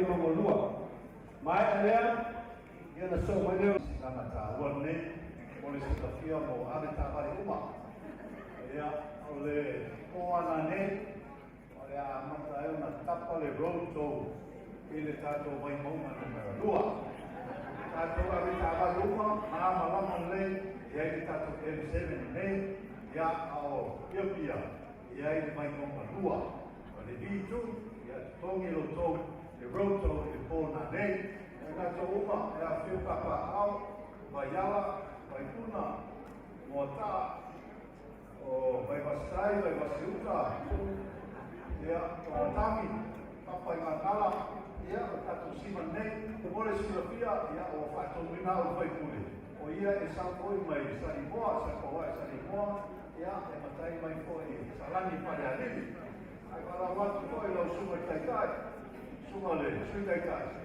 mai mangolua. Mai alea, ia na so mai leo sana ta wane, ole se ta fia mo ave ta vale uma. Ia ole o ana ne, ole a mata e na tapa le roto ile tato mai monga numero 2. Tato ave ta vale uma, ma lama le, ia i tato M7 ne, ia ao pia, ia i mai monga 2. Ole bitu, ia tongi lo tau, e roto e pōna nei, e kato uma, e a whiu kapa au, vai ala, vai puna, mua tā, o vai wasai, vai wasiuta, ia o tami, kapa i ngangala, ia o kato sima nei, te mole silafia, ia o whato wina o vai kule. O ia e saukoi mai sari moa, sakoa e sari moa, ia e matai mai koi, salani pare alili. Ai wala watu koi lau suma i taikai, suma le, sui taikai.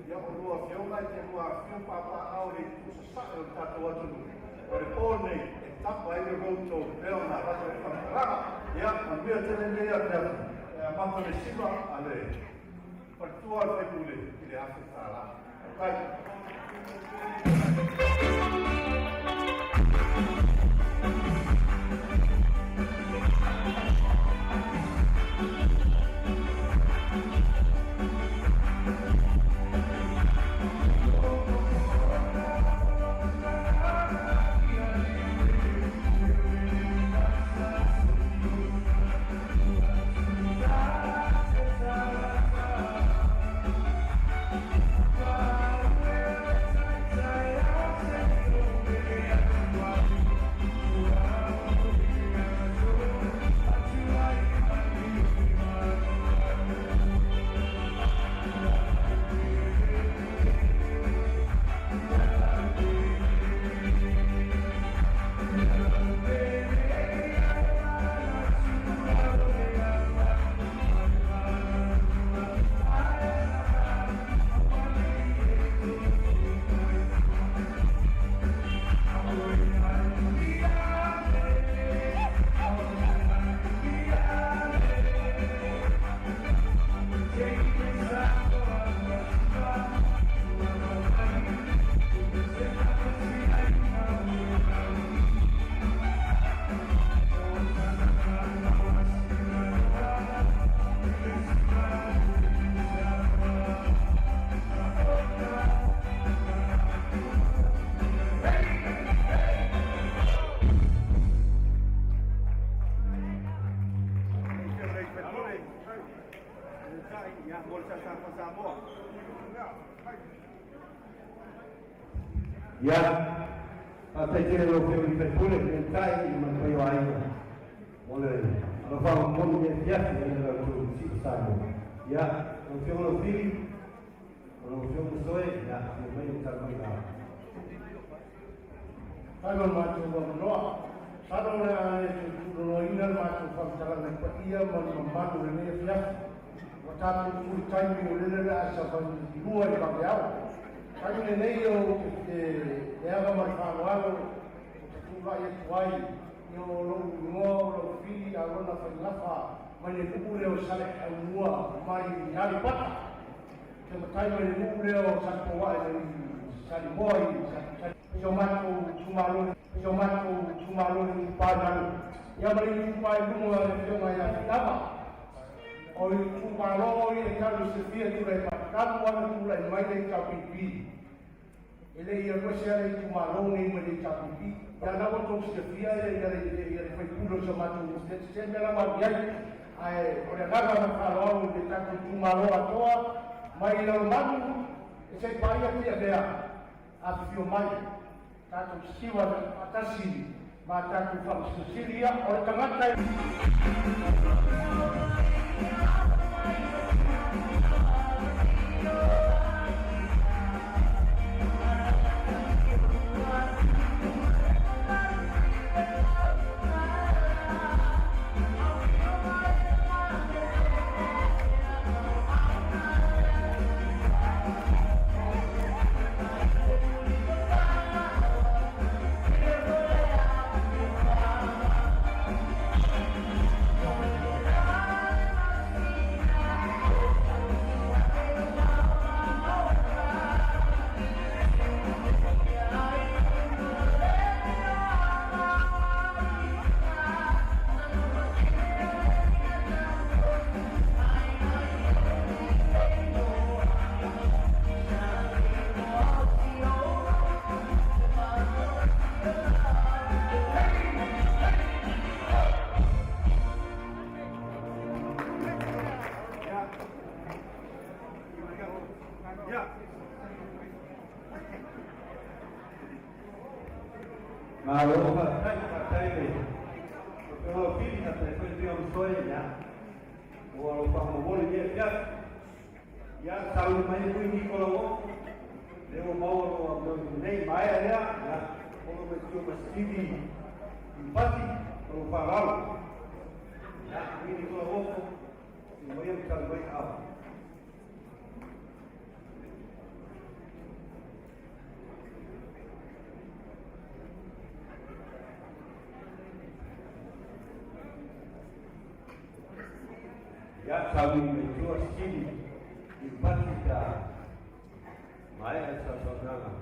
Ia o lua whionga i te lua whiu papa auri kusa saka o tato atunu. O re pōnei e tapa i le roto leo na rato e whakaranga. Ia, man mea tene mea mea. E mata le sima a le. Partua al whaikule i le hafe tāra. Kai. Ya, até que eu fui para pule, mentai e mantai o ainda. Olha, não falo um monte de viagem, ainda não estou sabe. Ya, não fui no filho, não fui no sonho, ya, não veio estar mais lá. Kalau macam mana, kalau orang ini macam fahamkan mereka ia membantu ini viagem. Waktu itu kami mulai asal dua di Bangladesh. Kami nei o te ava mai whānuaro, o te tūrai e tuai, i o loru ingoa o loru whiri a rona whaingafa, mai ne nupure o sale au mua mai i Harry Potter. Te matai mai ne nupure o sakoa e sari moi, Sio mako tumaloni ni pānaru. Ia mai i tupai runga e whionga i a whitama. O i tuparo i e karu se fia tura e patakamu ana tura e mai nei kapipi. Ele ia kwese ale i tumarone i mai nei kapipi. Ia nawa tō se fia e ia whai kuro sa matu. Se mera matu iai. Ai, o rea gaga na whāroa i te tako tumaro atoa. Mai i lau matu. E se pai a tia vea. A whio mai. Tato siwa atasi. Ma tato whakusisiria. O re tangata Ya. Kalau partai ini, kalau pilih partai itu dia soalnya, kalau kamu boleh dia, ya selalu main ini kalau dia mau naik bayar ya, kalau betul mesti empati kalau parau, ya ini kalau mau yang terbaik apa? Ya kami menjual sini ibadah kita, maya saudara,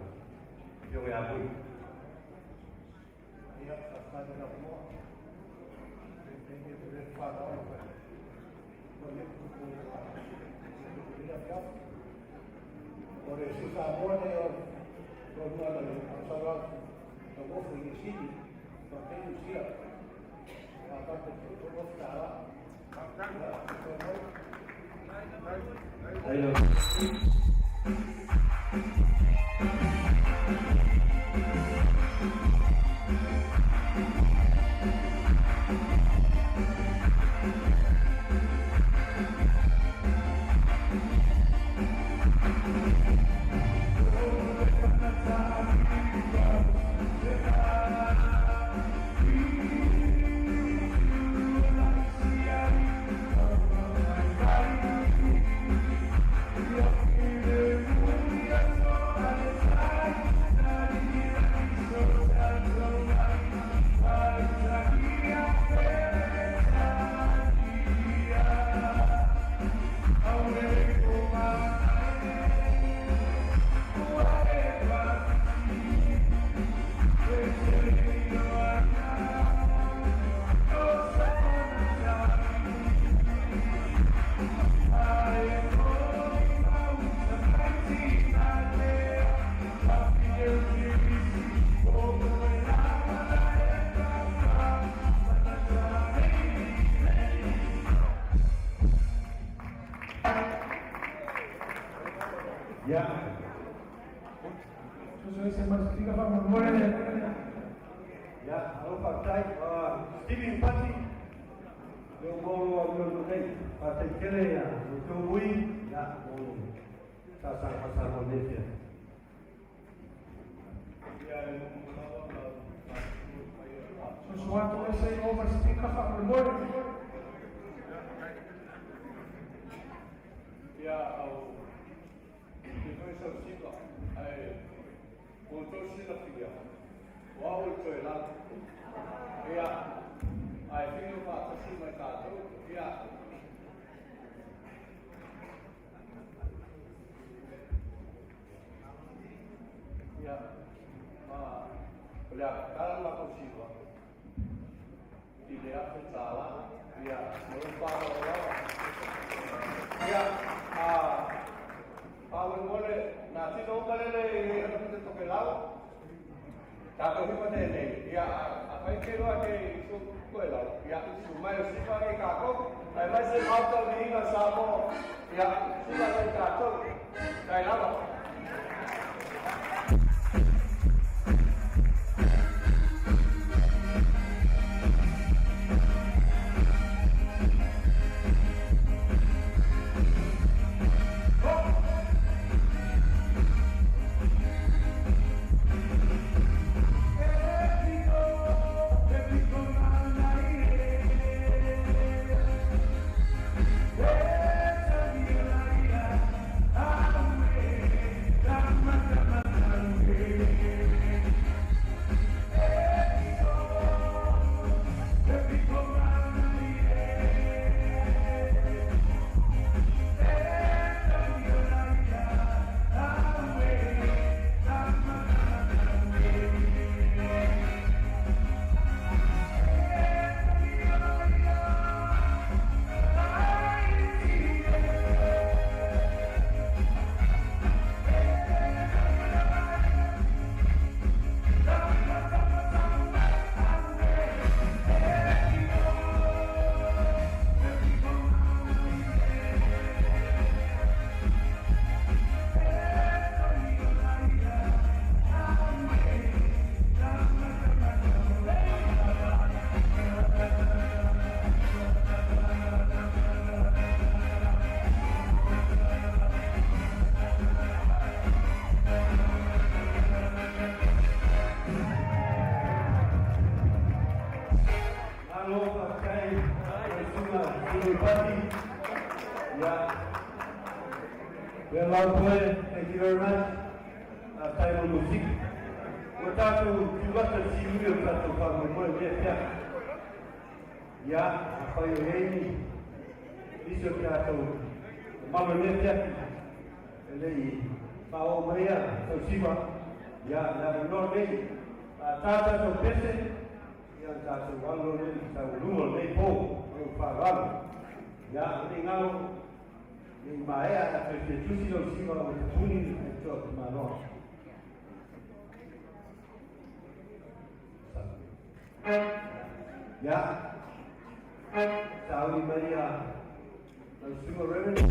jauh aku. Ya saudara semua, ini berfaham. Por eso sabor de los nuevos conservadores, los bofos y sitio, porque Lucía, aparte de todo estaba. Ayo. Ya. Sesuai sama tiga Pak boleh. Ya, kalau partai Stevie Pati, yang mau mengenai partai kira ya, Jokowi, ya, mau sasar Malaysia. Sesuatu yang saya mau tiga Pak boleh. Ya, depois eu sigo voltou se na filha o ao foi lá ya ai filho para se mais tarde ya olha cara lá consigo ideia pensava ya não para lá ya Paul boleh nasi dong boleh le ada kita toke lau tak tahu apa ni ya apa yang kira ke isu kue lau ya semua yang siapa ke kakak ada sih auto ni nak samo ya sudah ke kakak kayak lau Away. party. Yeah. Well, thank you very much. Time on music. We're talking to what the civil to come with. Yeah, for your name. This is the Mama Metia. The Pao Maria, so Siva. Yeah, never know me. Tata to Pesse. Yeah, Tata one rule, they go. Ya, tinggal di Maya ada institusi yang siapa berkuning itu mana? Ya, Saudi Maria, semua revenue.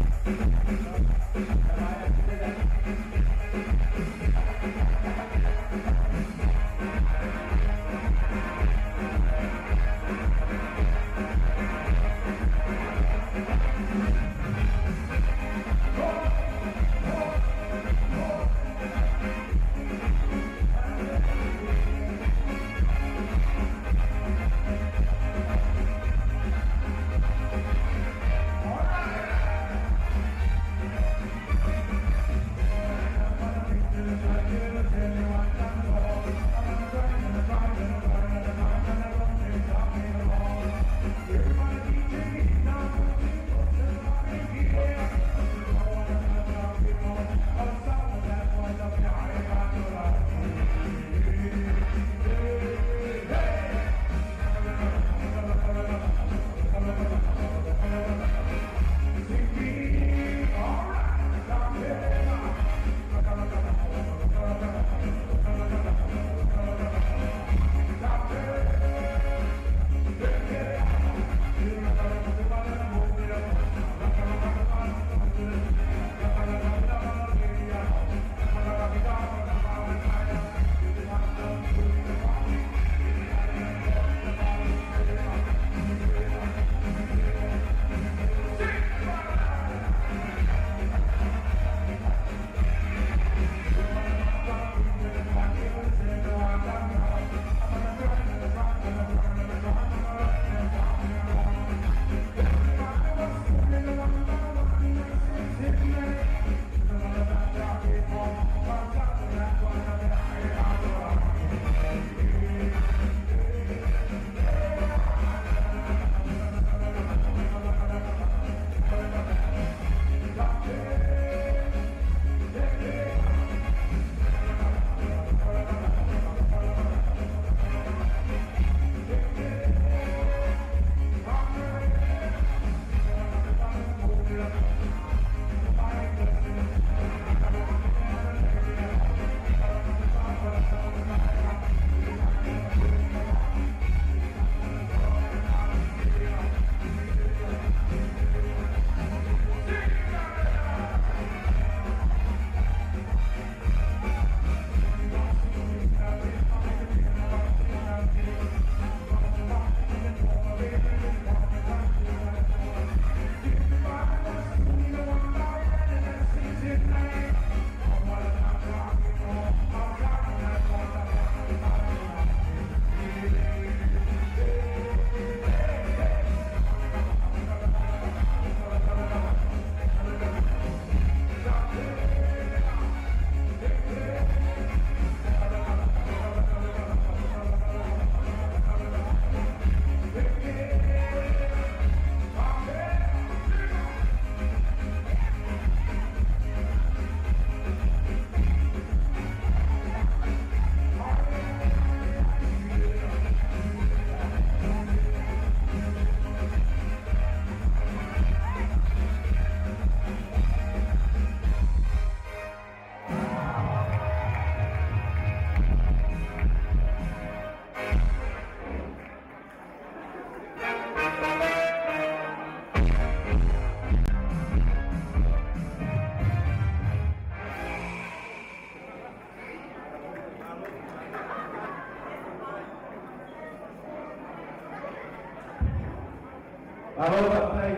Alo tập này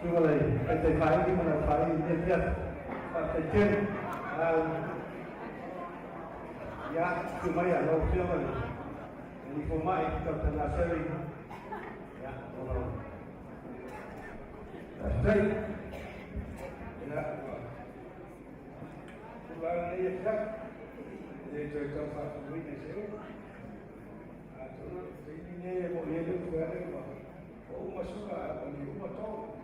chúng ta lấy cái tay phải nhưng mà là phải nhân viên và tay trên ya cuma ya lo siapa ni ini pemain kita nak sharing ya Astray. Ya. Pulang ni yak. Dia cerita satu ini sih. Terus ini ni boleh juga ni. Oh masuk apa ni? Rumah tahu.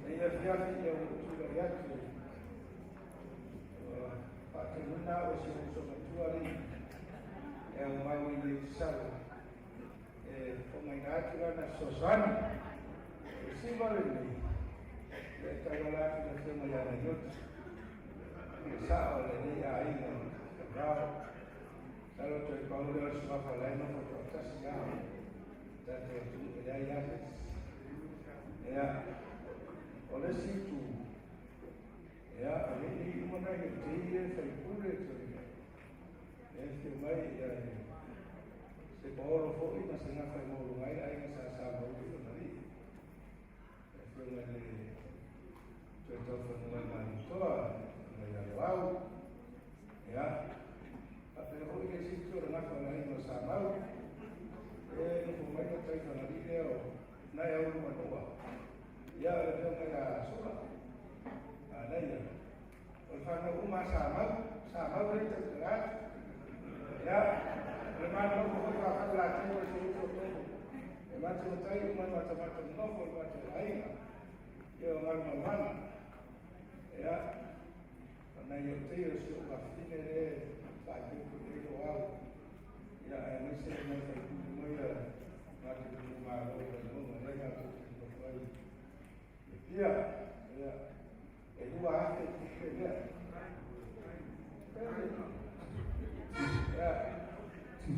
Dia siapa yang sudah yak. Pakai benda usia tua ni. Yang mau ini salah. Pemain aturan sosial. Simbol ini. Kalau kita semua yang lanjut, soal ini air kalau kalau dia semua lain untuk kasih dan itu ya oleh situ ya ini mana yang dia saya boleh cerita yang semai ya sebab orang itu sangat mau rumai air saya itu nanti contoh fenomena itu yang lalu ya tapi kalau kita situ dengan orang yang sama pemain kita itu nanti dia naik rumah tua ya ada yang suka ada ya kalau rumah sama berita jelas ya memang kita akan latih bersama memang sementara rumah macam-macam novel macam lain ya orang mana ya karena yang saya suka ini bagi orang ya ini saya mau ya mati rumah orang mereka tu berbuat ya itu ahli ya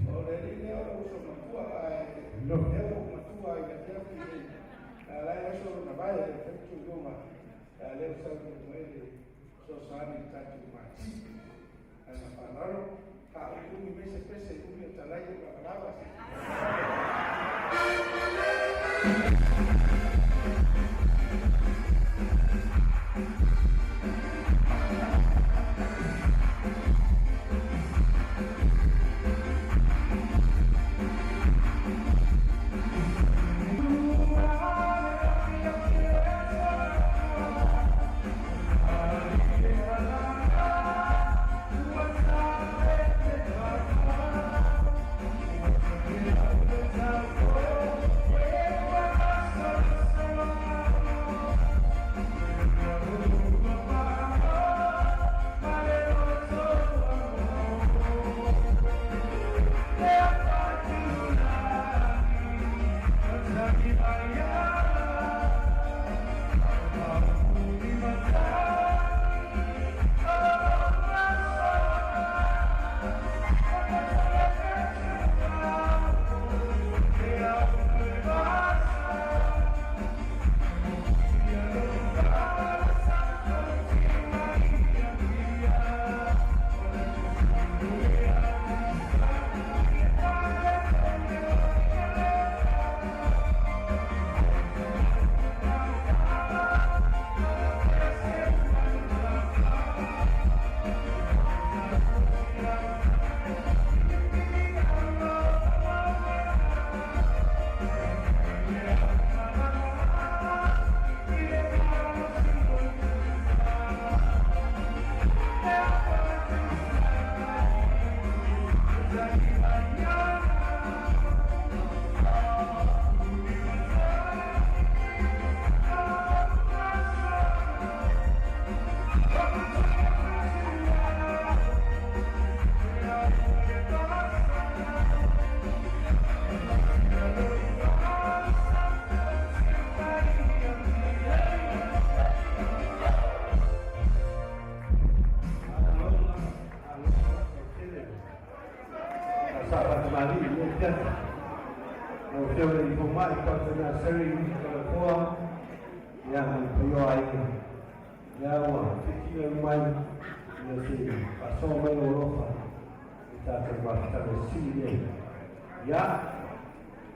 oleh ini orang usul tua dia tua dia lain usul nabai itu rumah leo sababu tumeende sosani tatu machi ana panaro ka ukumi mese pesa ukumi talaje kwa baraba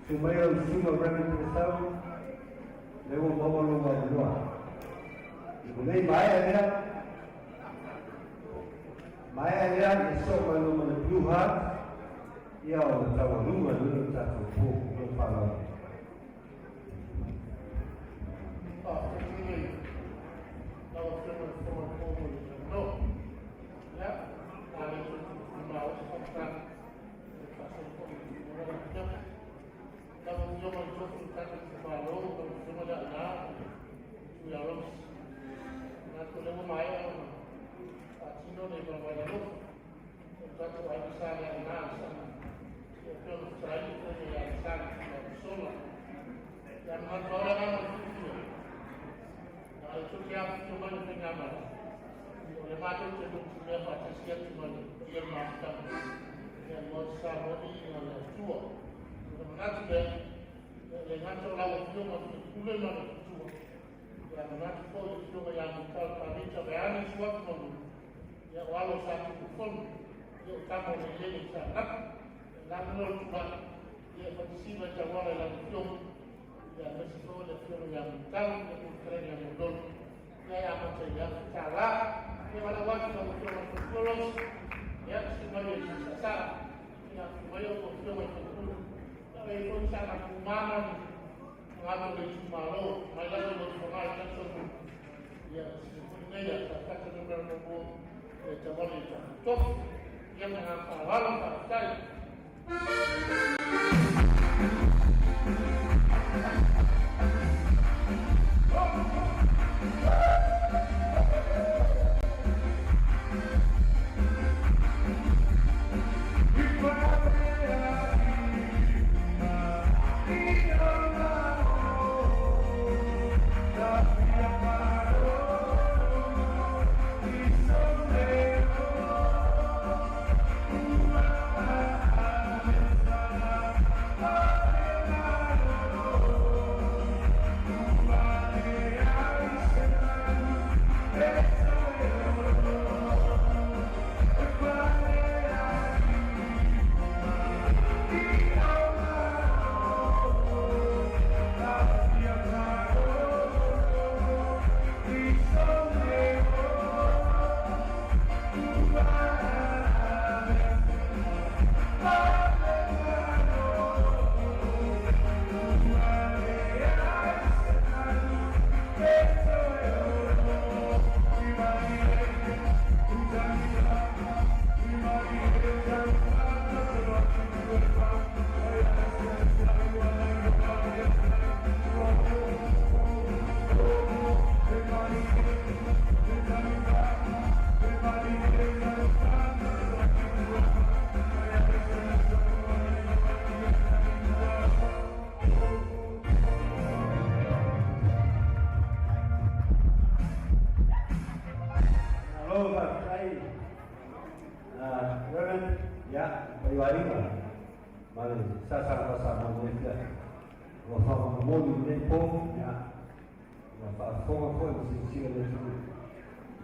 Sumayo sima berani bersau, lewat bawah luar luar. Mulai Maya dia esok malu menujuhat, ia orang tahu rumah dulu tak cukup berpalang. no ne para vai no tanto vai usar a análise pelo trabalho que ele realizar na sola e a matéria na futuro isso que a futuro não tem nada o lemado que não tiver para ser que não ia mais também e a nossa body na tua não tiver legato lá o futuro não tudo não futuro e a nossa pode futuro já não está para mim já é isso que ya walau satu pun dia utama menjadi sangat lalu juga dia bersih macam orang yang film ya meskipun ada film yang tahu itu keren yang mudah ya yang macam ya cara dia pada waktu yang film ya semuanya sesat yang semuanya film itu tapi itu sangat humanan mengatur itu malu malah itu mengatur itu ya sebenarnya ya kata sebenarnya Jamalita, toh yang menghafal partai.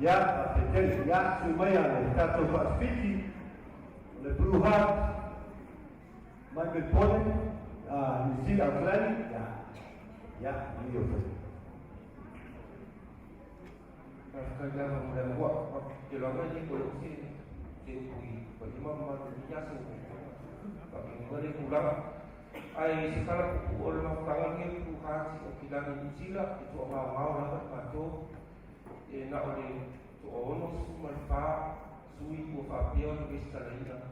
Ya, betul. Ya, semuanya kita coba speaking oleh perubahan Michael Pollan, New Zealand Australia, ya, ini betul. Kalau mudah buat kalau ni produksi jadi bagaimana dia semua bagi mereka pulang ai sekarang ulama tangan ni bukan kita ni sila itu mau dapat bantu nak oleh ono malfa sui ko fabian di Australia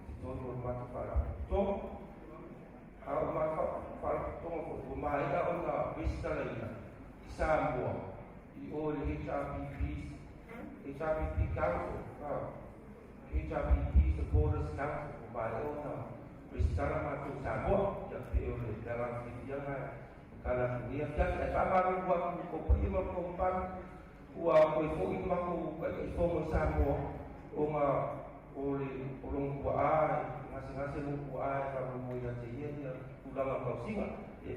itu hormat para to hormat para to ko mai da ona di Australia Samboa di oleh HRPP Council HRPP Supporters Council mai ona Bicara macam Samboa yang teori dalam fikiran kalau dia tak apa buat kopi mempan wa ko itu maku ka itu Samboa orang buat masing-masing buat kalau mau yang dia ulang apa sih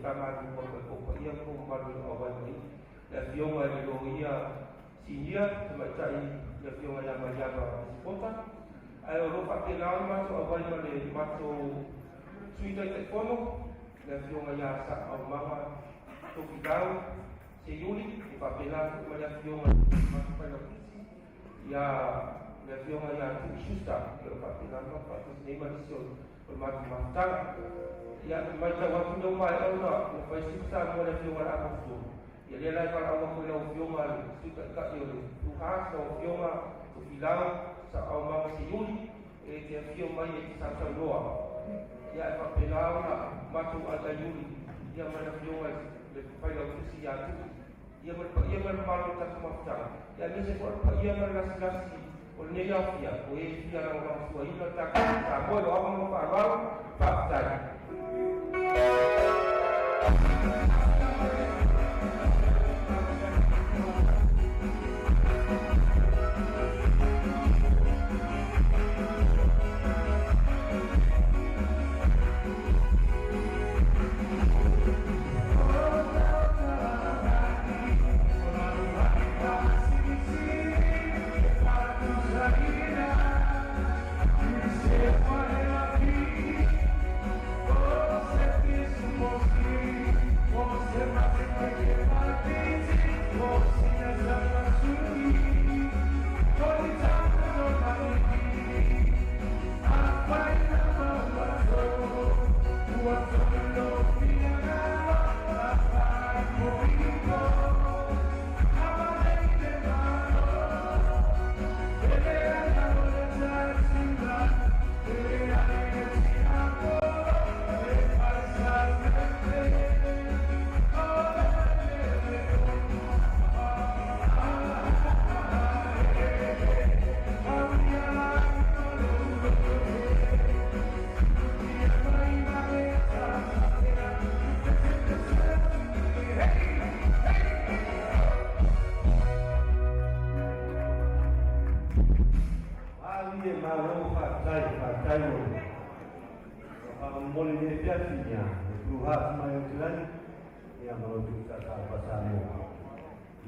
kama ko yang kompan awal ni dan yung dia senior macam yang yang menjaga kota ayo lupa kenal masuk awal ni masuk Twitter telefono dan yung yang sa mama tu kita si Yuli ipapela macam yung masuk pada ya dan yung yang tu susta ipapela apa tu ni masuk bermacam-macam ya macam waktu dulu Allah lepas susta boleh yung apa tu ya dia lah kalau Allah boleh yung suka kat Yuli Tuhan so yung tu filau sa mama si Yuli dia yung mai sa doa ya ipapela masuk ada Yuli dia mana yung lepas itu siapa ia bermalu tak semacam. Yang ini sebab ia berlas-lasi Oleh ia poesia orang tua ini tak sama orang orang fakta.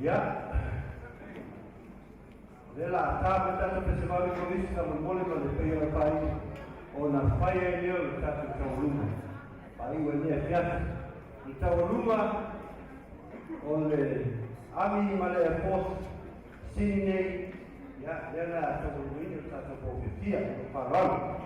Ya, lela tahu tentang festival komis kamu boleh kalau pergi pai, orang pai ini tak tahu rumah, pai ini siapa, tahu rumah, oleh ami malay pos sini, ya, lela tahu ini tak tahu dia parang.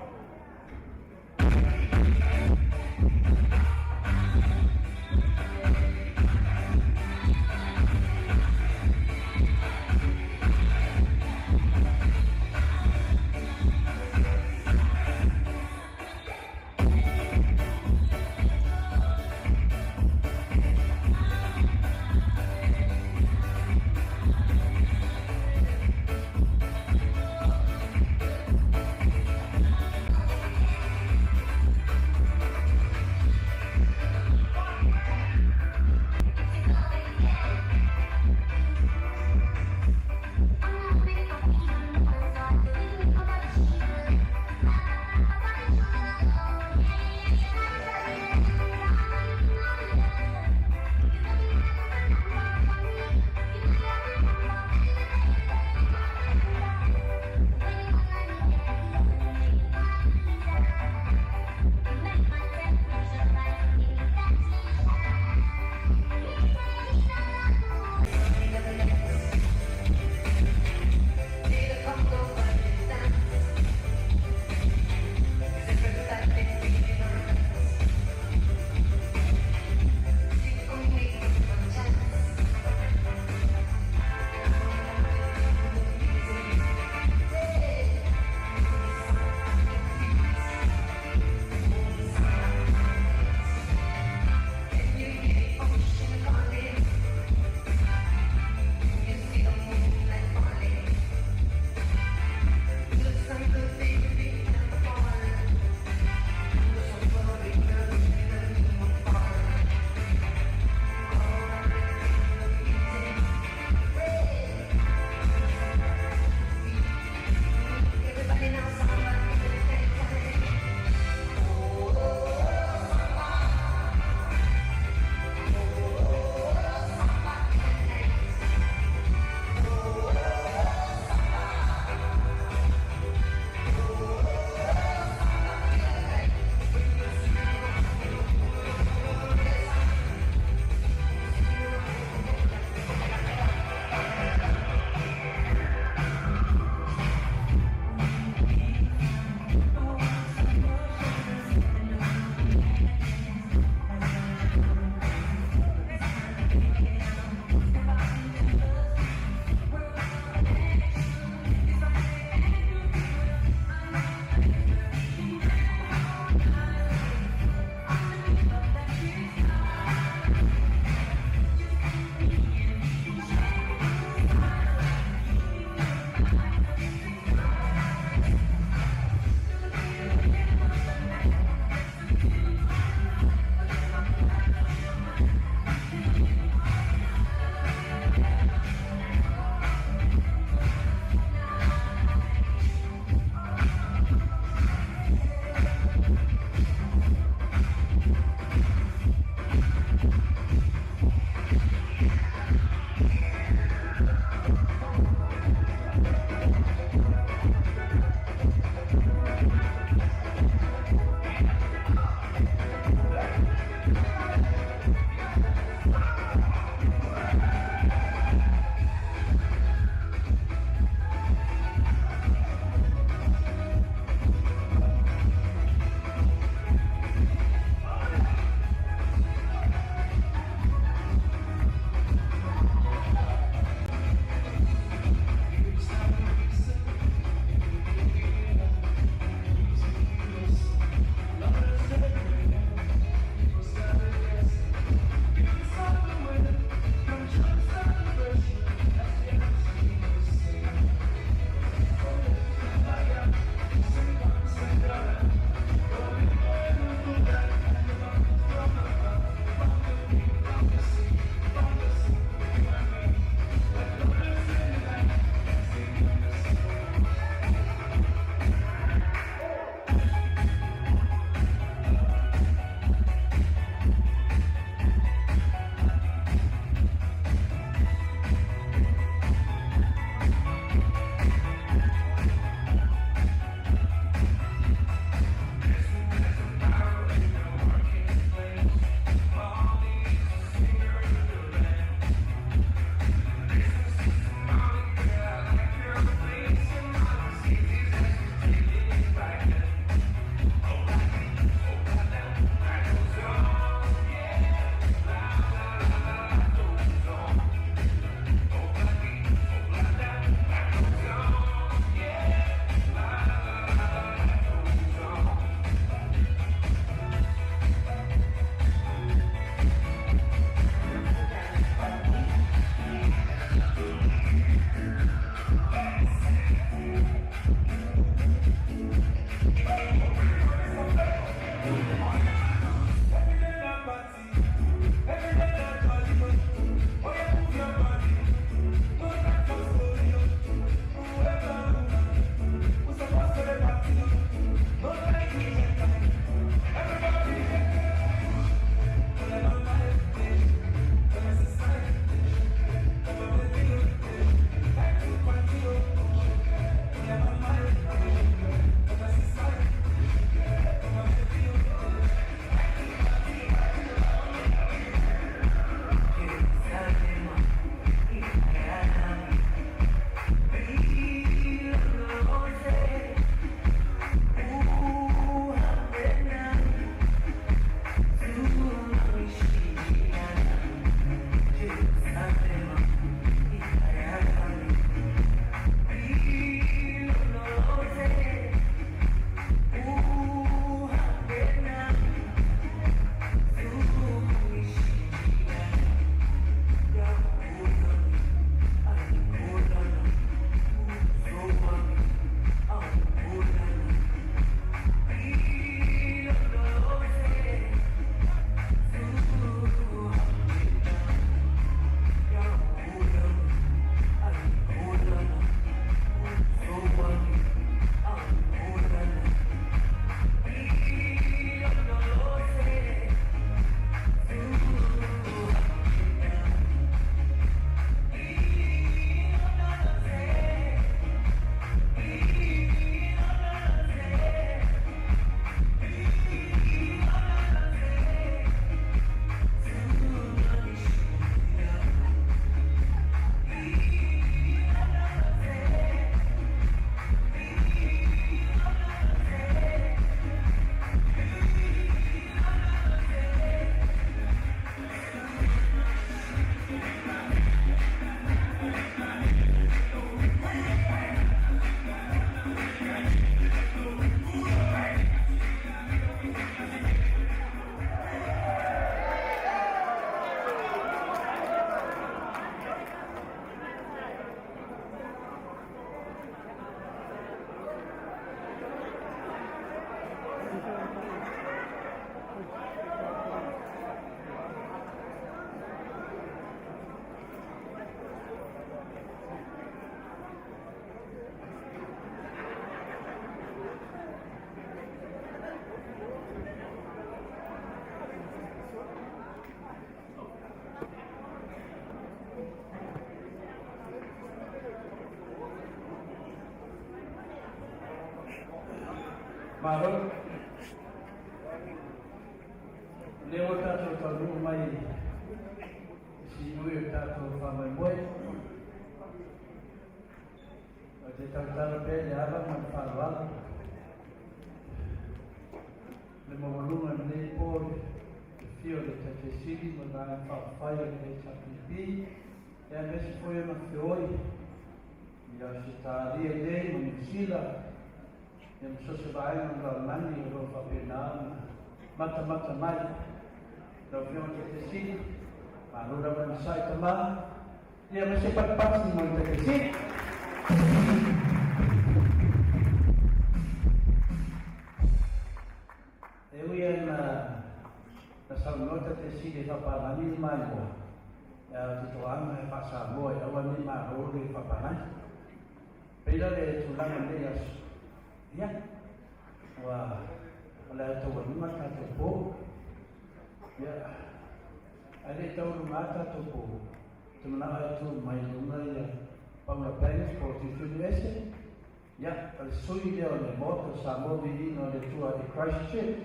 Maro. Leo tato talu mai si ui tato whamai moi. O te tautara pe le ala ma wharuala. Le mamalunga nei pōre, te whio le te siri ma nā whawhai o le tapipi. E a mesi foi ana whioi. Ia se tāria nei ma nisila. Ia msose vai ma ngā mani o roa whapena mata mai. Rau whio te siri. Ma rura ma sai tamā. Ia mesi patpati mo te siri. Ewe na saunota te siri whapalani mai moa. Te toanga e pasa moa e awa ni maa rōre e whapalani. Peira le tūlanga nei asu. Ia. Wa le ataua numa tātou pō. Ia. Ale tauru mā tātou pō. Te mana ai tū mai lunga ia. Paula Pérez, por te tūnu ese. Ia. Ale sui leo le moto sa movi ino le tua e Christchurch.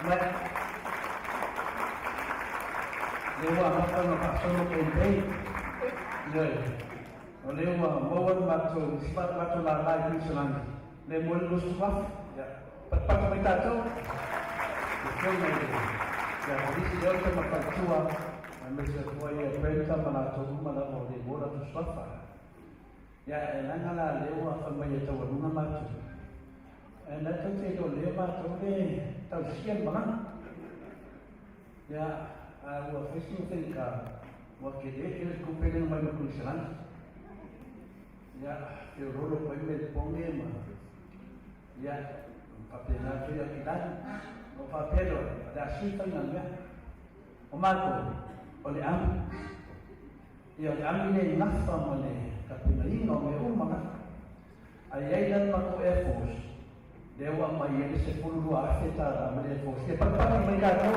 Mai. Lewa maka na pasono kei le o lewa moan mato sifat mato la lai ni selangi le moan lo suaf ya pat mai tato ko mai ya polisi do te makatua me se foi e prenta mana to mana o de bola to suafa ya nangala lewa fa mai to nuna mato na to te do lewa to le tau sien mana ya ua fesi te ka wa ke de kupele mai ko selan ya e rolo ko me ponge ma ya papena te ya kidan o papelo da sita na ya o marco o le am ya am ne nafa mo le kapena ino me uma ai ai dan ma ko Air Force dewa mai ele se pulu afeta ma le force e pa mai ka to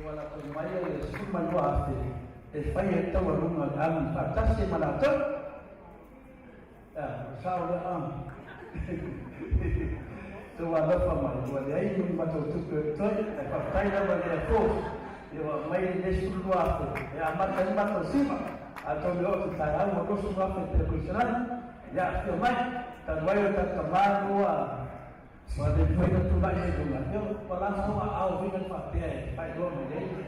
wala ko mai le suma no ate e fai e tawa lunga am patase malata sao le am to wala fa mai wala ai ni ma to to e fa tai na ba le ko e wa mai le suma ate e amata ni ma to sima ato le o ta ai mo ko suma ate ko sana ya to mai ta vai ta tamaru Pada poin itu banyak juga. Dia pelan semua awal dengan pakai baik dua menjadi.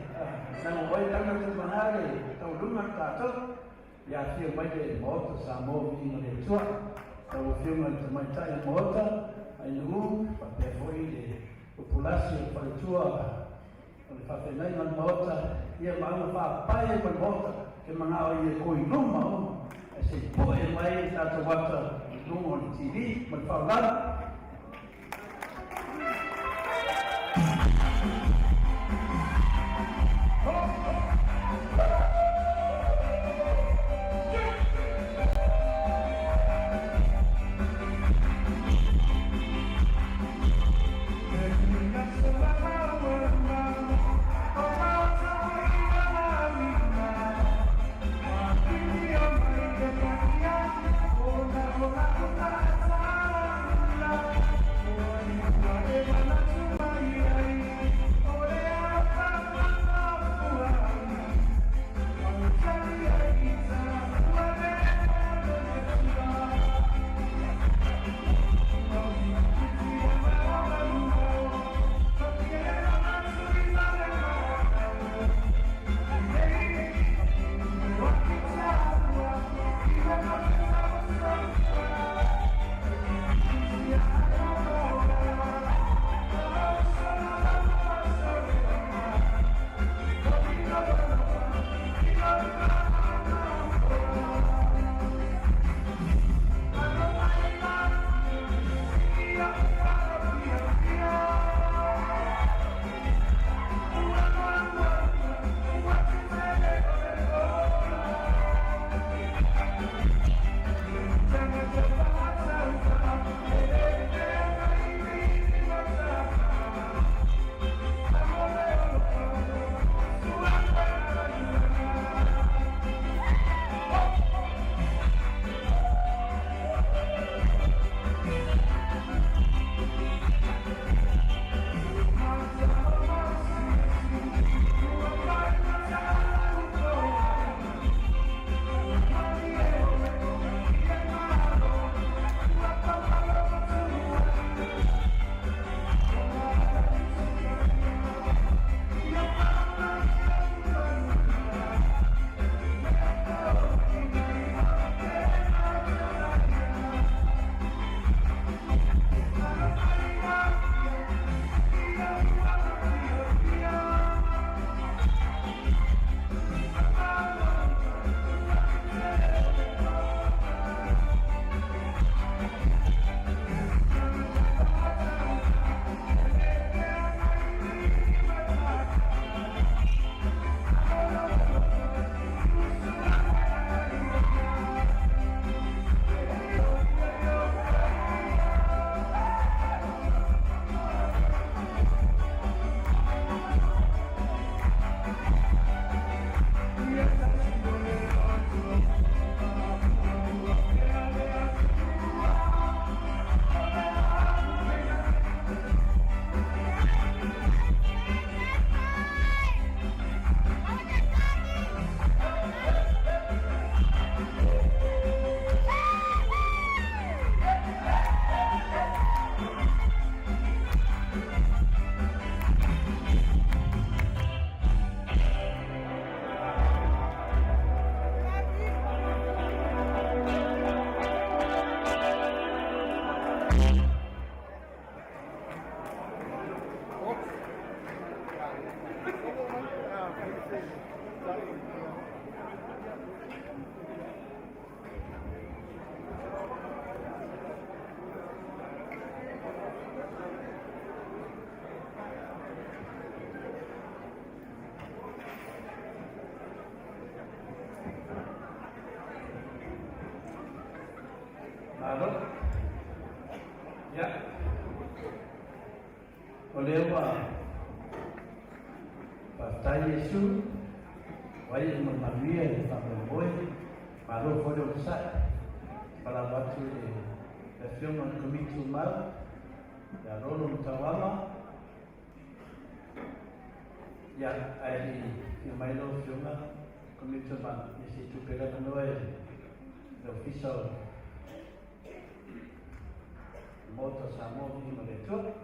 Namun boleh tangan sebenarnya tahu dengan kata ya dia baik motor sama ini boleh cuak. Tahu film teman saya motor, ini pakai poin de populasi pada cuak. Kalau pakai dengan motor, dia mahu apa yang motor, kemana ia koi rumah. Sebab yang lain satu waktu rumah TV berfaulan. Alo. Ya. Oleh apa? Pasal Yesus, wajib memanggil sampai boy, baru foto besar. Pada waktu film komik Sumal, ya rolong tawama, ya ai film Milo film komik Sumal, isi tu pera penuai, the official motor samo ni meletup.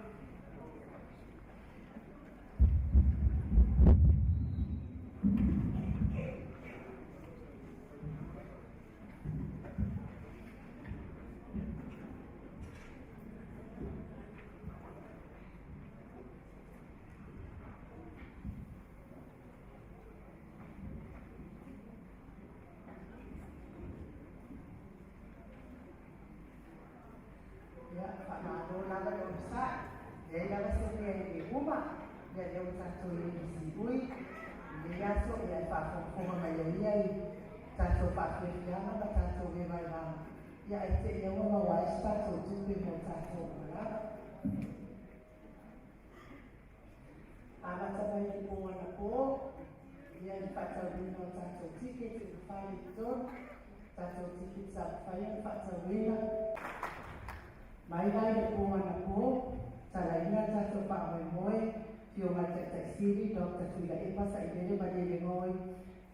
Mai lai de pungan aku, cara ina satu pak moi, tio macam taksiri doktor sudah ipas saya jadi bagi dengoy,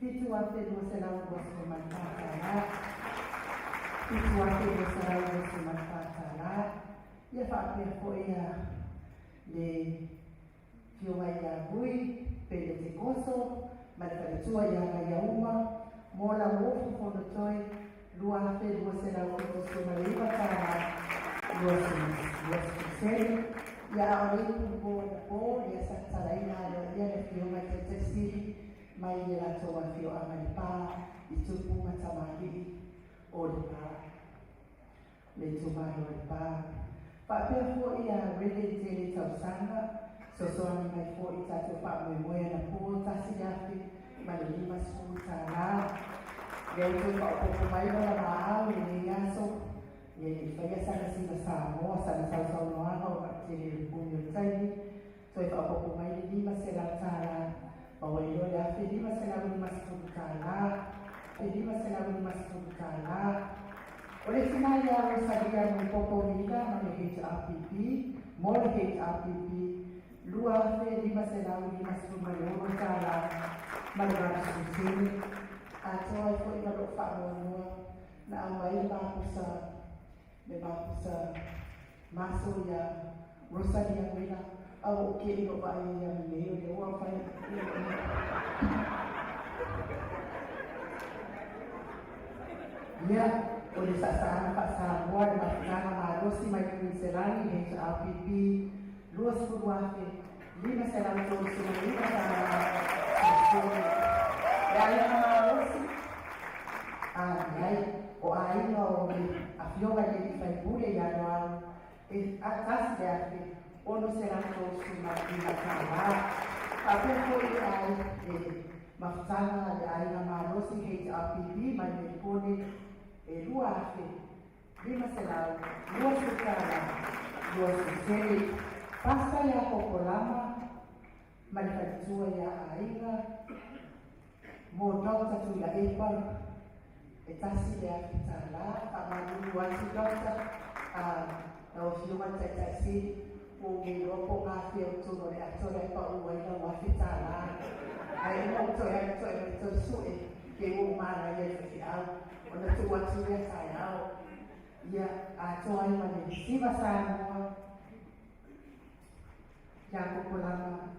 itu waktu dua selang bos bermanfaat, itu waktu dua selang bos bermanfaat, ya pak aku ya, le tio maya bui, pede sekoso, mereka tua yang maya uma, mola wofu fono toy, dua waktu dua selang bos bermanfaat. Luas kecil, ya orang itu boleh dia secara ini ada dia film macam tekstil, main dia coba film Amerika, itu pun macam lagi, orang mencoba orang. Pak Pierre ia ready jadi tersangka, sesuatu yang mau itu Pak Memoy yang pun tak siap, malah masuk cara, dia itu Pak Pemain orang mau ini masuk. Jadi saya sana sini sama, sana sama orang jadi punya saya. So if apa pemain ini masih lancar, bawa itu dah. Jadi masih lalu masuk kala, jadi masih lalu masuk kala. Oleh sebab yang saya mempopularikan mengenai HRPP, mulai HRPP, luar jadi masih lalu masuk malu kala, malu sini. Atau itu kalau faktor nak ambil bahasa. Memang bisa masuk ya rusak yang mana awak kira bayi yang ni dia orang faham ya oleh sasaran pasal buat macam harus si macam selani HRPP luas berbuat lima selang tu lima selang dan harus o aí no afio vai fai pure ya no atas ya ono será todos uma vida cala até foi aí mafsana ya aí na mano se HRPP mas depois lua fe lima será lua sekala lua sekali pasta ya popolama malfatua ya ainga modal satu ya epar etasi dia kita lah, kamu buat si dokter, kalau siapa cek mungkin rokok ngasih tu boleh acor apa uai dah wasi cara, ayam acor acor suai, kau mana ya sesial, orang tu wasi dia saya, ya acor mana si bahasa yang popular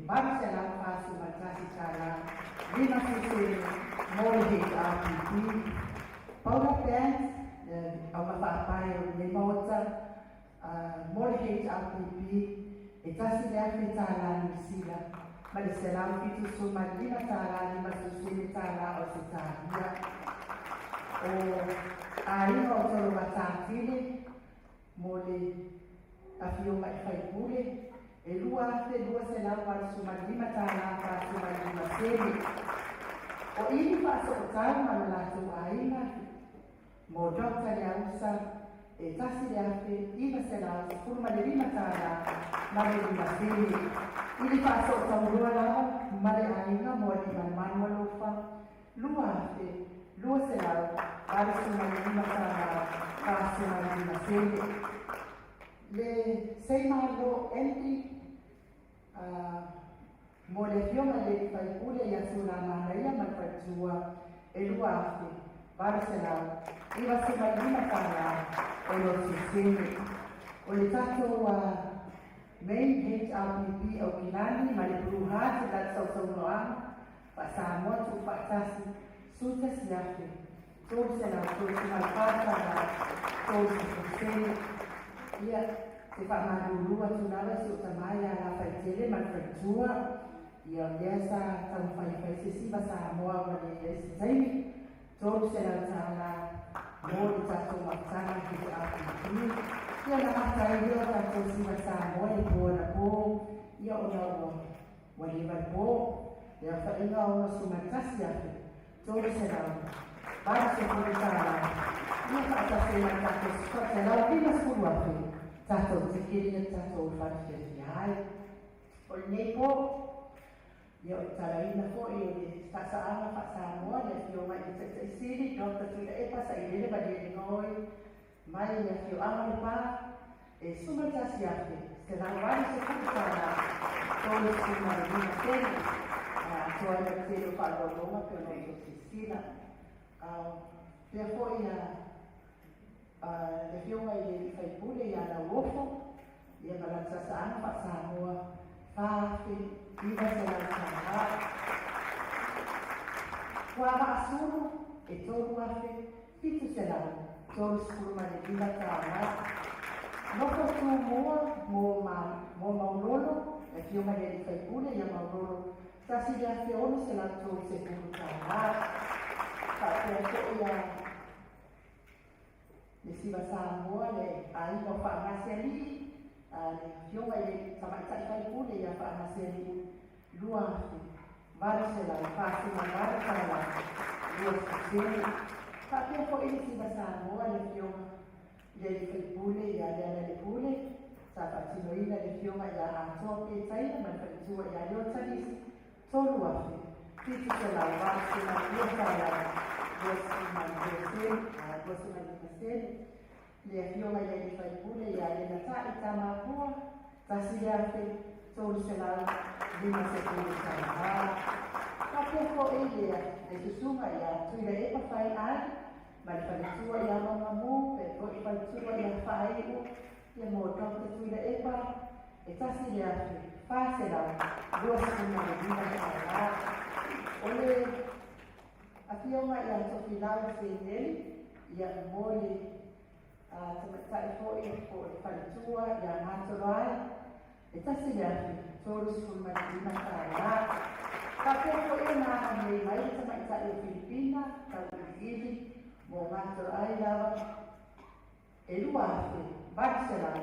bangsa dalam fase macam cara lima sisi mulai HRPP, power dance, apa yang dimaukan mulai HRPP, itu sudah cara sila, Malaysia itu cuma lima susun cara Australia. Aí kalau macam ini mulai afio mai boleh dua selang para sumali matala para sumali masemi o ini pasok kan malalato ay na mo Dr. Leausa, e tasi le afe, iwa se la, kurma le rima tāna, mare rima sili. Ili whaaso taurua lawa, mare ainga mo ni manmanua lofa, lua afe, lua se la, arisu mare rima tāna, kasi mare rima sili. Le seimalo enti, mo le fioma le whaipule ia suna mana ia mawhatua, e lua afe, Barcelona, iwa se mai lima tāna o lo sisene. O le tātou main HRPP au Kinani, ma le Puruhati, la Sausau Noama, pa Samoa tu Patasi, Suta Siafe, Tōu se la tōu se malpata la tōu se sisene. Ia, se whamarurua tunala si o tamai a la whaitele malwhaitua, ia lea sa tau whaifai va Samoa wa le esitaimi. Tōu se la tāna mō i tātou matanga ki te APP. Ia na matai reo tātou siwa Samoa e pōna pō. Ia o nau wa lewa pō. Ia whainga o na sumatasi ake. Tōu se la vara se kore tāna. Ia whaatase na tātou skota. Lau pina skuru ake. Tātou te kiri tātou whanwhiri ai. O le pō. Ia o taraina fo i o le tasaanga whaasamoa le fio mai i te siri, Dr. Tuila e pasa i lele bali e ngoi, mai le fio ama le pā, e sumatasi ake, se rangwani se kutana, tōle suma le lima tēne, toa le tēne whalolonga pe no i o sisina. Pea fo i le fio mai le whaipule i ana uofo, i a malang tasaanga whaasamoa, whaafi, iwa se la tāna. Kua maasuru e tōru afe, fitu se la, tōru skuru mani lima tāna. Noko tū mua mō maulolo, e fio mani e whaipule ia maulolo, tasi le afe ono se la tōru se kuru tāna. Whaatea ko ia le siwa Samoa le aiwa whaangase ali, le fio mai le tamaitai whaipule ia whaangase ali, lua afe. Barcelona, fasi na Barcelona, lua sisene. Kapia ko ini si Samoa le fioma, le whaipule ia le pule, sa patinoina le fioma ia atoke taina, ma whaitua ia leo tanisi, tolu afe. Titi se la Barcelona, lua tāna, lua sisene, le fioma ia le whaipule ia le natai tamapua, tasi afe, tolu se la lima se kuru tāna. Kapia ko ia le susunga ia tuila e pa whai ai, ma le whalitua ia mamamu, pe ko i whalitua ia whai u, ia mō tauta tuila e pa, e tasi le afe, whāsera, lua suna le lima tāna. O le awhionga ia toki lau se neli, ia mō le tamatai ko ia ko le whalitua ia mātoro ai, e tasi le afe, tōru suna le lima tāna. Kapia ko e nā mei mai e tamaita e Filipina, Kaupili, mō mātoro ai lawa, e lua afe, Barcelona,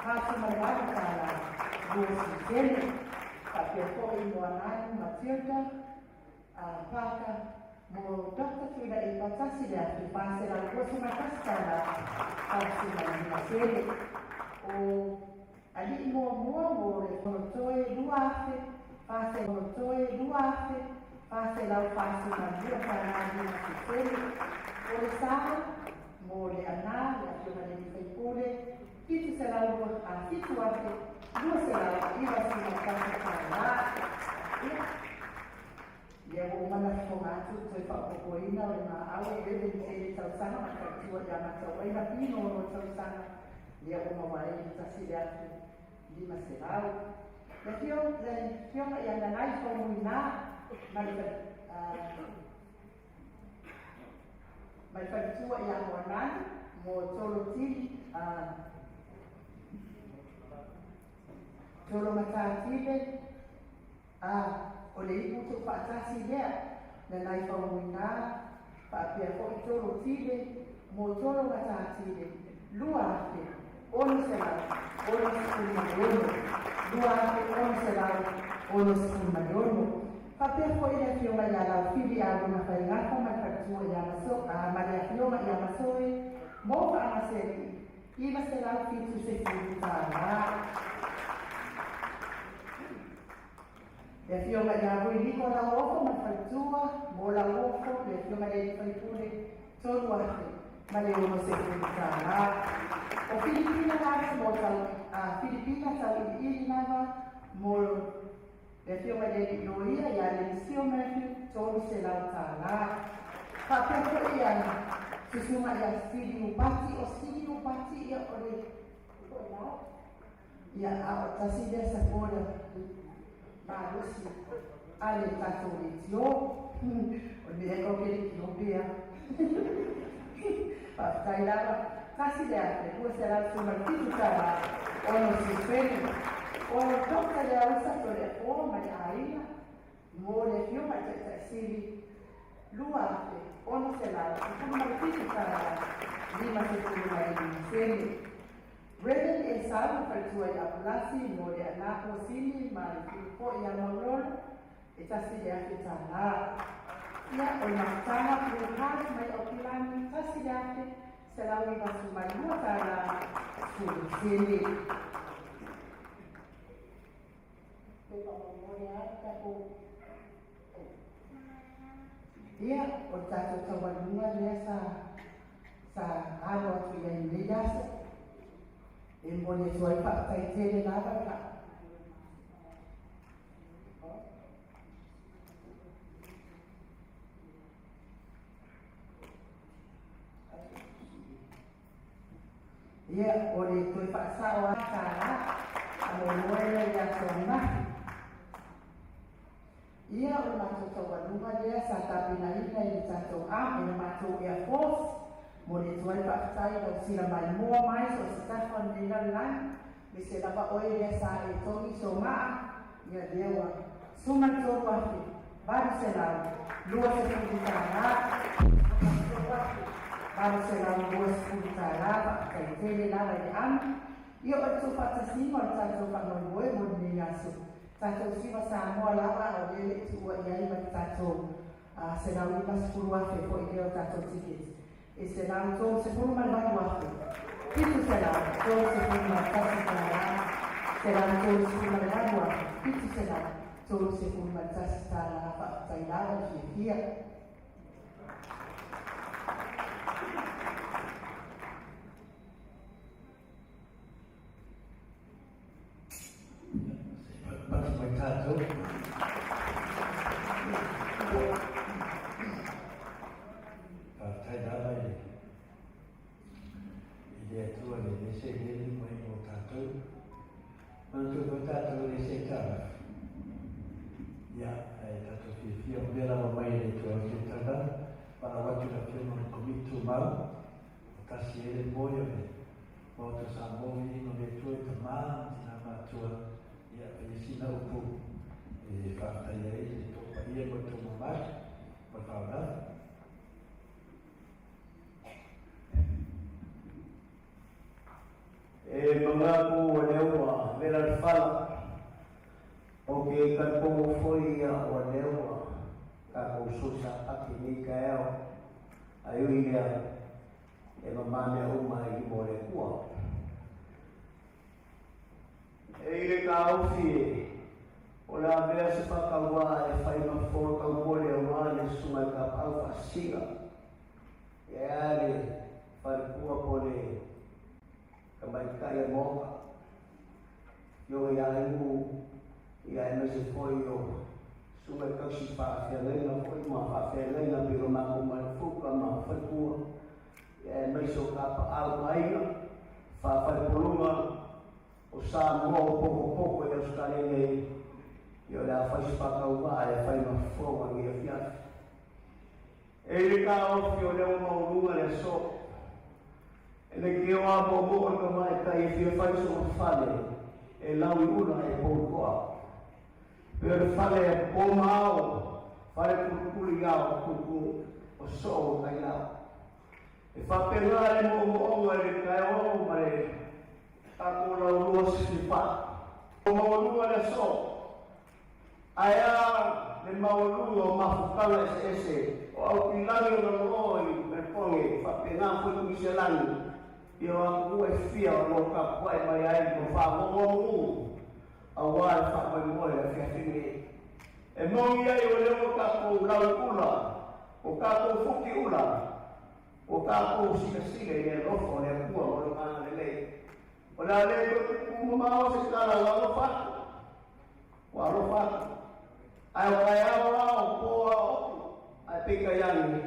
kāsi mai wāra tāna, lua sisene. Kapia ko e mō anānu Matilda, pāka, mō Dr. Tuila e patasi le afe, Barcelona, lua sumatasi tāna, kāsi mai lima sene. O ali mua mō le konotoe lua afe, Fase motoe lua afe, fase lau fase manua whanāni na sisene. O le sāma, mō le anā, le afio mani whaipule, fitu se lau a fitu afe, lua se lau iwa si na kasa tāna. Ia o mana whongātu, toi whaopopoina o le mā aue e rewe ni e tausana, ma kautua ia matau aina pino o tausana. Ia o mawai i tasi le afe, lima se lau. Le fiona ia nanai whaumuina, mai whaitua ia moanani, mō tolo tili, tolo matātile, o le iputo whaatasi lea, nanai whaumuina, whaapea ko i tolo tile, mō tolo matātile, lua afe, ono se lau, ono se lau, lua afe ono se lau, ono se lau, kapea ko i le fiona ia lau, fili alu na whaingako mai tatua ia maso, Maria Fioma ia maso e mo ka amaseri. Iba se lau fitu se fiutara. E Fioma ia hui liko la ofo ma faitua, mo la ofo, e Fioma ia faipule tonu ate, ma le ono se fiutara. O Filipina nasa mo tau, Filipina tau i nava, mo le Fioma ia noia ia le sio Matthew, tonu se lau tala. Papepo ia, susuma ia sidi upati, o sidi upati ia ole, ia a tasi dia sakora, marusi, ale tato litio, o me eko kere ki obea. Papai lava, kasi dia, depois será suma titu kara, ono si fene, ono toka dia usa tole o ma aina, mo le Fioma ia sidi, lua ono se la, como martito para lima se tuma i sene. Redan e sabe para tua ia plasi no de na posini ma po ia molol e tasi de afita la. Ia o matana pro has mai o pilani tasi de ate se la wi basu mai lua para su sene. Pepa moria tapo ia o tato tawadunga lea sa alo atu ia i leasa e mone tuai whakatai tere lava ka. Ia o le tuai whakasao a tāra a mo moela ia tōna. Ia o matou tawadunga lea sa tapina ina i tatou a e matou Air Force mo le tuai whakatai o sira mai mua mai so Stefan Nilalan me se lava oe lea sa e tongi so maa ia lewa suma tōru afi baru se lau lua se putitara baru se lau lua se putitara whakatai tele lava i ana ia o tu whatasima o tatou whangoiboe mo ni asu tatou siwa sa moa lava o lele tua iai mai tatou se lau i pasipuru afe po i leo tatou ticket. E se lau tō se puru mai mai wafu. Pitu se lau tō se puru mai tasi tāla. Se lau tō se puru mai mai wafu. Pitu se lau tō se puru mai tasi tāla. Whakatai lau ki hia. Pati mai tātou. Tātai rāwai le. I lea tua le lese lele mai o tātou. Mantu ko tātou lese tāra. Ia, tātou whiwhia o mera o mai le tua o te tāra. Para watu na whio no komitu mau. O kasi ele moi o le. O te sa mohi no le tua te maa, tina mātua. Ia, e sina upu. E whakatai e le topa ia mo tō mamai. Mo whaurau. E mangaku o leua vera fala o ke kalpo foi o leua ka ko susa aki ni kaeo ayu ia e mamame o mai mo le kua e ile ka ofi o la vera se pa ka wa e fai ma fo ka mo le wa le suma ka au fasila e ale fai kua pole kamai kaya moka yo ia ngu ia no se foi yo suma kasi pa felena foi ma felena biro ma ko ma fuka ma fatua ia mai so ka pa al mai fa poluma o sa mo poco e os kalene yo la fa pa ka wa e fa ma fo ma ia fia e ka o fio le mo lunga le so ele que o abo mo ko mai ka e fia fa so fale e la una e poco per fare o mau fare culiao cu o so kai la e fa pegare mo le kai o mare ta ko la lo si fa o mo le so aya le mau lo ma fu ese o pilare no Switzerland. Ia aku e fia o loka kuai mai ai ko whamongongu. A wai whamoimoe a whiawhingi. E mongi ai o leo kako lau ula, o kako fuki ula, o kako sika i e rofo le kua o le mana le lei. O la le ko kumu mao se kala walo whatu. Walo whatu. Ai wai awa o poa oku. Ai pika yangi.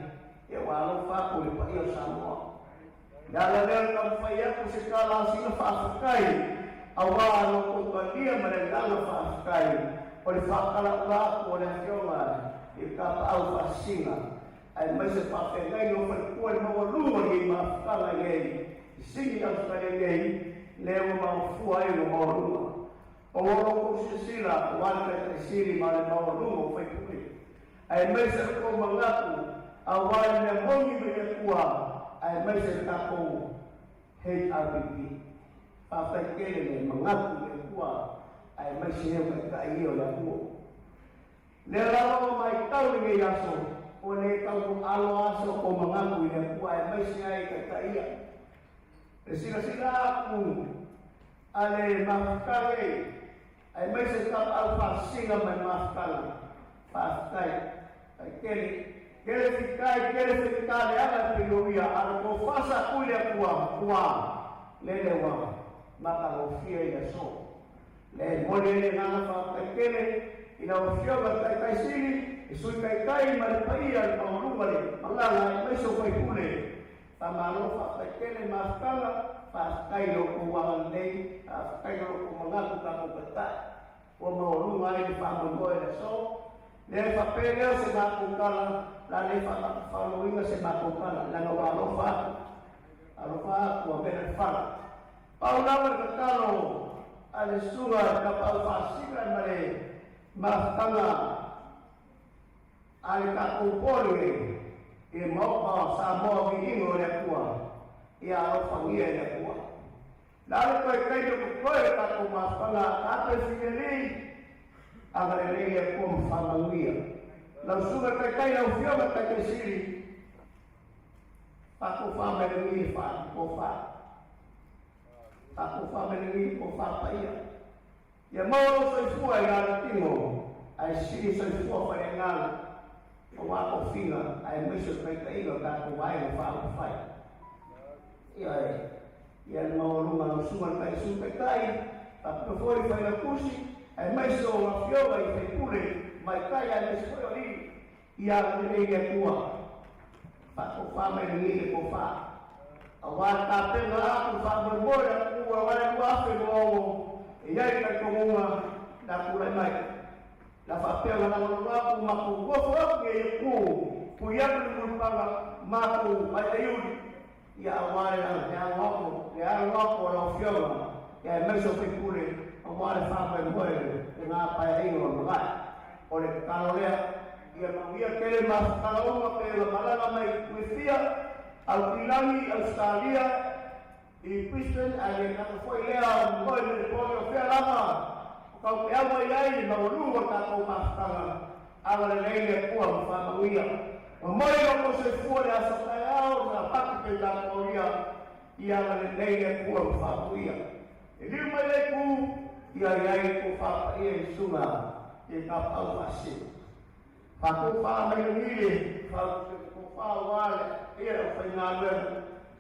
E walo whatu le pa ia Samoa. Dala leo kam whai aku se kala sina whaafukai. Awa no ko kalia manengala whaafukai. O le whakala ula o le whionga i ka pao whasinga. Ai mai se whawhengai no whalikua le maua lua ni mawhakala ngei. I singi au stare ngei, leo mawhua e no maua lua. O loko se sila, o ane te siri ma le maua lua o whaipuri. Ai mai se ko mangaku, a wai me mongi me le kua, ai mai se kako HRBP. Whawhaikele me mangaku le kua, ai mai se heo ka i o la kuo. Le lawa mai tau ni aso, o le tau alo aso o mangaku i le kua, ai mai se ai ka ia. E sila aku, ale mafkale, ai mai se tau au whasinga mai mafkale, whafkai, ai kele fikai, ala piloia, ala ko whasa kuile kua, lele wa, maka o fia i aso. Le mole le ngana whakakele, ina o whioga kai siri, e sui kai ma le paia le paurunga le, malala e meso kai kule. Tamalo whakakele mafkala, whakai lo kuwangan nei, whakai lo kumangaku kako katai. O maurunga e ni whamungoe le so, le whapeleo se makukala, la le whaloinga se makukala, la no alofa, kua bere whala. Paulawa kakalo, ale sura kapal fasika mare mastanga ale kakupole e mopa Samoa vingo le kua ia o fangia le kua dale ko kai ko kako mastanga ape sigeli agare le kua fangia la sura kai la ufio kai siri paku famele fa ko fa aku family ko papaia ya mau so fua ya tingo ai si so fua fa ngala o wa ko finga ai miso kai lo ka ko wai lo fa fai ya mau lunga no suman kai su kai pa foi fa la kusi ai miso wa fioga i fe pure mai kai ai so ri ya le ya tua pa ko family ko fa awal kapel aku sabun bola aku awal aku no ia ka komunga da pula mai la papel na aku maku go ke ku ya ku pala maku mai ayudi ya awal ya wako la fiola ya meso pipure awal sabun bola na pa ai no mai ole kalolea ia mawia kele mas kaloma pe la mala mai kuifia Alpilani, Australia, i Christian, ale kako foi lea moi le poio fea lama. Kau pe ama iai ma olua kako mastanga. Ala le leile kua mawhamawia. Ma moi loko se fua le asa kai au na paki pe la koria. I ala le leile kua mawhamawia. E liu mai le ku, ia iai ko whapa ia i sunga. E ka pau wasi. Kako whamai nile, kako whawale. Ia o whainga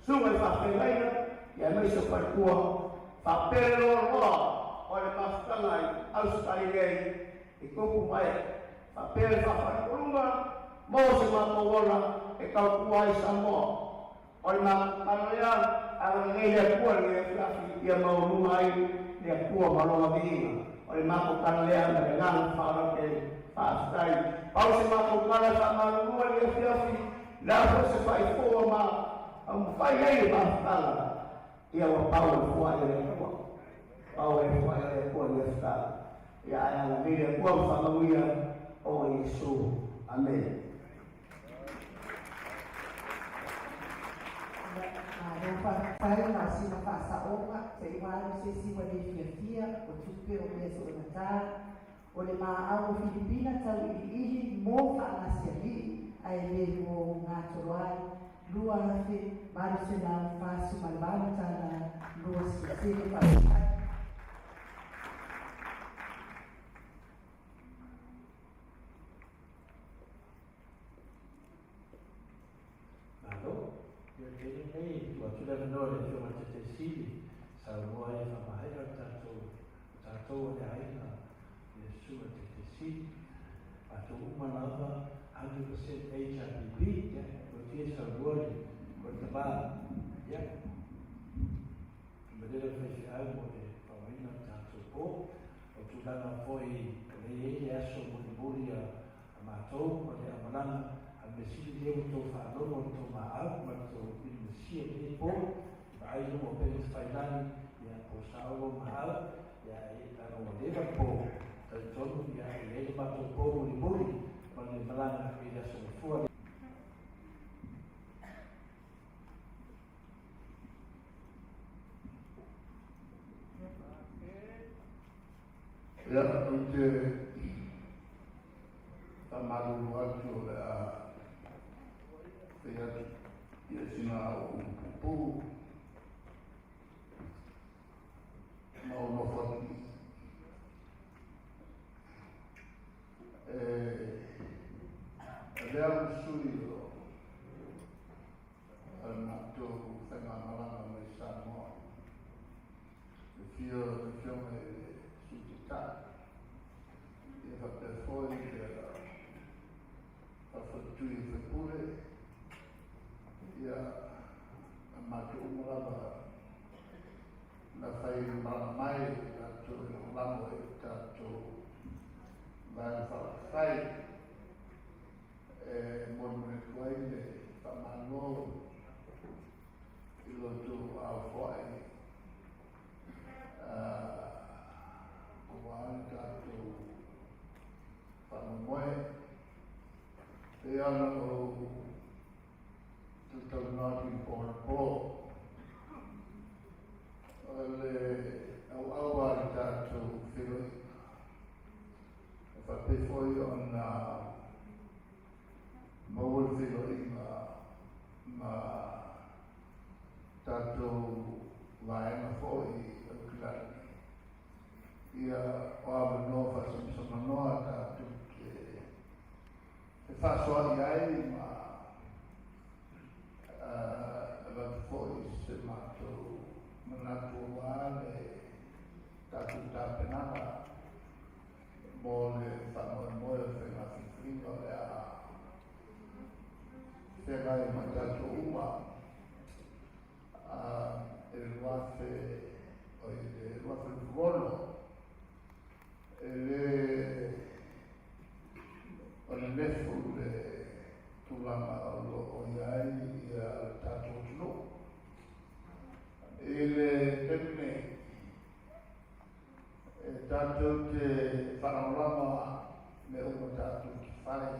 sunga i whawhengaina, ia mai se whaikua, whapere roa, o le mastanga i Australia i kuku mai, whapere whawhaikurunga, mō se mātawala e kaukua i Samoa. O le mātawala, a le ngei a kua le whiafi ia maurunga ai, le a kua malonga vihinga. O le mātawala na le ngana whaarake whaastai. Pau se mātawala whamarunga le a whiafi, la se fai forma am fai ai ba tala ia wa pau fua le ko pau e fua le ko le sta ia ia le ko fa mawia o Yesu amen Pai na sina pasa oma se igual se si wa de fia o tupe o peso o natal o le maao Filipina tau i mo fa na se ai le mo ngā toroai lua lafi, baru senang fasu malbana tana, lua sisi pakai. Lalu, dia ini waktu dah menolak dia macam tersili, semua yang sama ayat satu ada ayat, dia semua tersili, atau mana 100% HIPP, ya, berarti semua bertebal, ya. Kemudian festival boleh pemain satu waktu dah foi ini ya semua boleh amato, boleh amalan. Ambesi dia untuk falou untuk maaf untuk indonesia ini pun baik mau penis final ya posau maaf ya kalau dia pun terjun ya ele batu pun boleh melang dia semua ya untuk tamaru waktu ia sina upu mau nofot ada studio anak tu tengah malam mai sama film sudah ia pada foi tu ia pure ia matu umrah na fai mai tu lamo tu vai fai mon kuai le tamano ilo tu a foi kuan tu pamoe e ano tutto not in po le awal tu filo fa pe foi on mawul filo ma tato vai na foi claro ia o no fa some no tu che fa so ai ma foi semato naturale tatu tapenava mole fanno mole fena fino a se vai mandato uma il wafe o il wafe volo e le nefule tulama o iai ia tatu no ele temme tatu te whanalama me uma tatu ki whai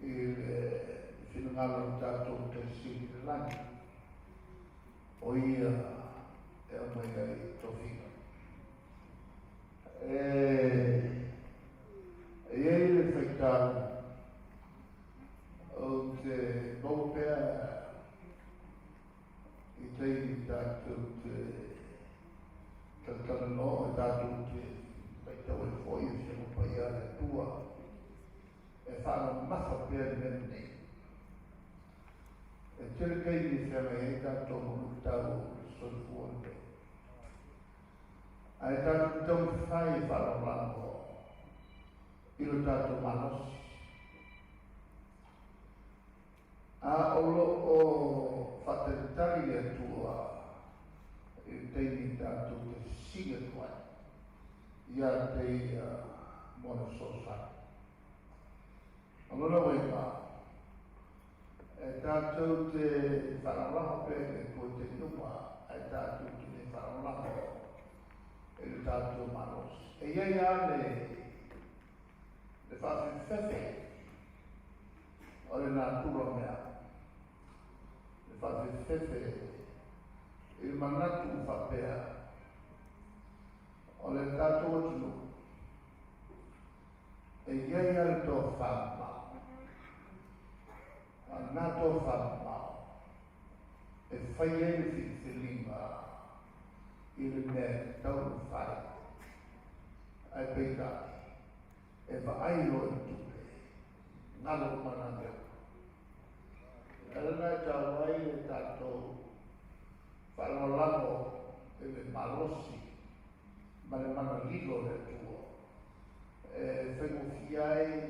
ele whinangalo tatu te siri langi o ia e o mai ai tofina e ele whaitau o te bopea i teini tātou te tatara no e tātou te paitau e foi e se mo pai a le tua e whāna mafa pēr mene e tere kei ni whema e tātou monu tau solfuone a e tātou tau whai whāna whango i lo tātou manos a olo o whatetari e tua e teini tātou te siga tuai ia te mono sosa alona wema e tātou te whanalaha pēne ko te numa e tātou te whanalaha e le tātou manos e iei ane le whawhiwhewe o le nā tura mea whawhiwhewe i manatu whapea o le tātou atunu e iei al tō whama nato whamau. E whai e le whiwhilinga i le mea tau whai. Ai peita e whaailo e tupe. Ngalo mana mea. Elena tawai e tātou whalolamo e le malosi ma le mana lilo le tua. E whengu fiai